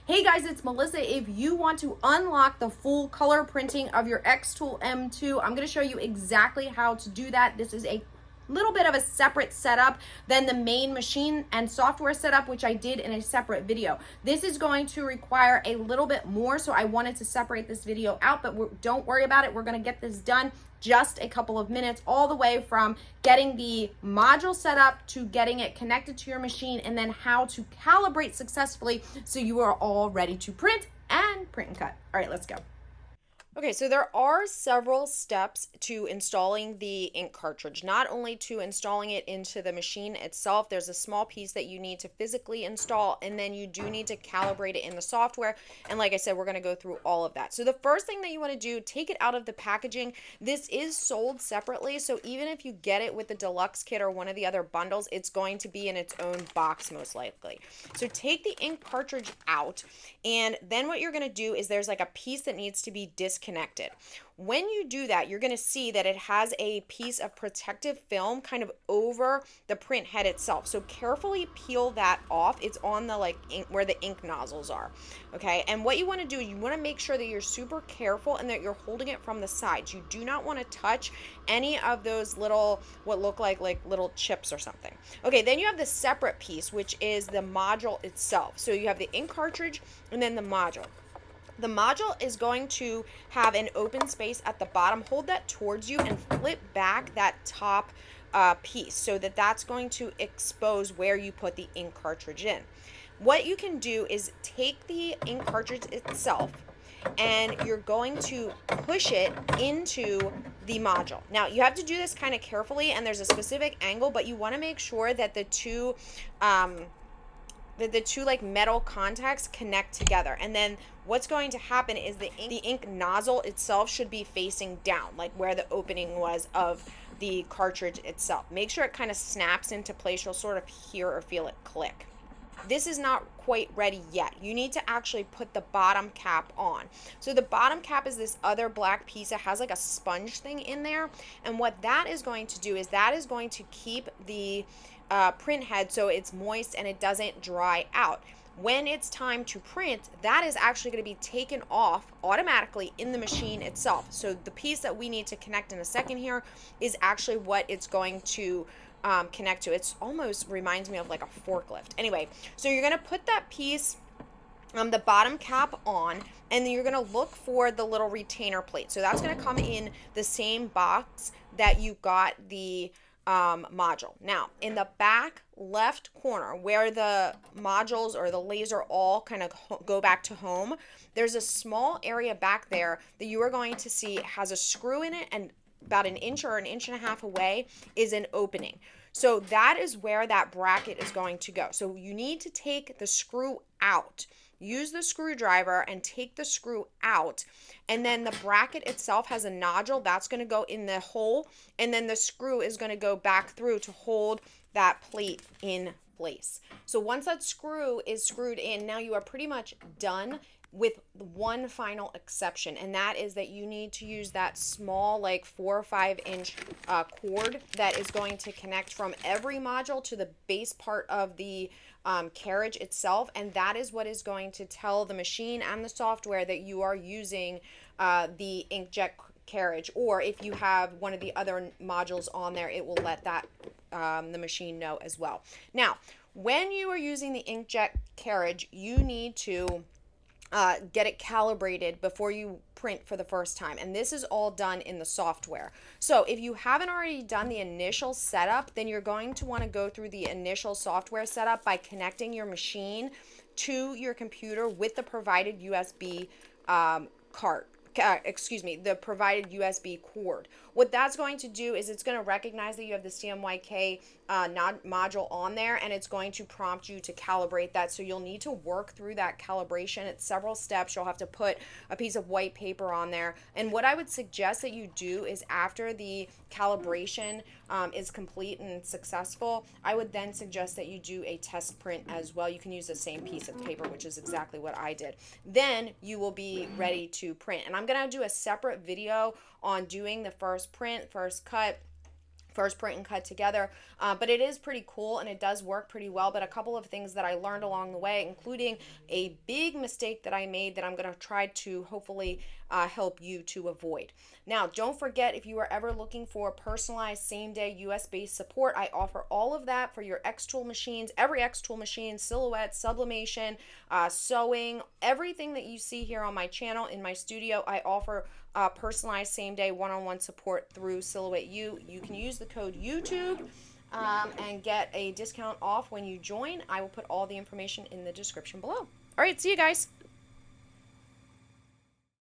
Hey guys, it's Melissa. If you want to unlock the full color printing of your xTool M2, I'm going to show you exactly how to do that. This is a little bit of a separate setup than the main machine and software setup, which I did in a separate video. This is going to require a little bit more, so I wanted to separate this video out, but don't worry about it. We're going to get this done just a couple of minutes, all the way from getting the module set up to getting it connected to your machine, and then how to calibrate successfully so you are all ready to print and cut. All right, let's go. Okay, so there are several steps to installing the ink cartridge. Not only to installing it into the machine itself, there's a small piece that you need to physically install, and then you do need to calibrate it in the software. And like I said, we're going to go through all of that. So the first thing that you want to do, take it out of the packaging. This is sold separately, so even if you get it with the deluxe kit or one of the other bundles, it's going to be in its own box most likely. So take the ink cartridge out, and then what you're going to do is there's like a piece that needs to be disconnected. When you do that, you're going to see that it has a piece of protective film kind of over the print head itself. So carefully peel that off. It's on the ink, where the ink nozzles are. Okay, and what you want to do, you want to make sure that you're super careful and that you're holding it from the sides. You do not want to touch any of those little, what look like little chips or something. Okay, then you have the separate piece, which is the module itself. So you have the ink cartridge and then the module. The module is going to have an open space at the bottom. Hold that towards you and flip back that top piece so that that's going to expose where you put the ink cartridge in. What you can do is take the ink cartridge itself and you're going to push it into the module. Now you have to do this kind of carefully, and there's a specific angle, but you want to make sure that the two metal contacts connect together. And then what's going to happen is the ink nozzle itself should be facing down, like where the opening was of the cartridge itself. Make sure it kind of snaps into place. You'll sort of hear or feel it click. This is not quite ready yet. You need to actually put the bottom cap on. So the bottom cap is this other black piece that has like a sponge thing in there. And what that is going to do is that is going to keep the print head so it's moist and it doesn't dry out. When it's time to print, that is actually going to be taken off automatically in the machine itself. So the piece that we need to connect in a second here is actually what it's going to connect to. It almost reminds me of like a forklift. Anyway, so you're going to put that piece, the bottom cap on, and then you're going to look for the little retainer plate. So that's going to come in the same box that you got the module. Now, in the back left corner where the modules or the laser all kind of go back to home, there's a small area back there that you are going to see has a screw in it, and about an inch or an inch and a half away is an opening. So that is where that bracket is going to go. So you need to take the screw out. Use the screwdriver and take the screw out, and then the bracket itself has a nodule that's going to go in the hole, and then the screw is going to go back through to hold that plate in place. So once that screw is screwed in, now you are pretty much done, with one final exception, and that is that you need to use that small 4 or 5 inch cord that is going to connect from every module to the base part of the carriage itself, and that is what is going to tell the machine and the software that you are using the Inkjet carriage. Or if you have one of the other modules on there, it will let that the machine know as well. Now, when you are using the Inkjet carriage, you need to get it calibrated before you print for the first time, and this is all done in the software. So if you haven't already done the initial setup, then you're going to want to go through the initial software setup by connecting your machine to your computer with the provided USB the provided USB cord. What that's going to do is it's going to recognize that you have the CMYK module on there, and it's going to prompt you to calibrate that. So you'll need to work through that calibration. It's several steps. You'll have to put a piece of white paper on there. And what I would suggest that you do is after the calibration is complete and successful, I would then suggest that you do a test print as well. You can use the same piece of paper, which is exactly what I did. Then you will be ready to print. And I'm going to do a separate video on doing the first print, first cut, first print and cut together, but it is pretty cool and it does work pretty well. But a couple of things that I learned along the way, including a big mistake that I made that I'm going to try to hopefully help you to avoid. Now, don't forget, if you are ever looking for personalized same-day US-based support, I offer all of that for your xTool machines, every xTool machine, silhouette, sublimation, sewing, everything that you see here on my channel in my studio. I offer personalized same-day one-on-one support through Silhouette U. You can use the code YouTube and get a discount off when you join. I will put all the information in the description below. All right, see you guys.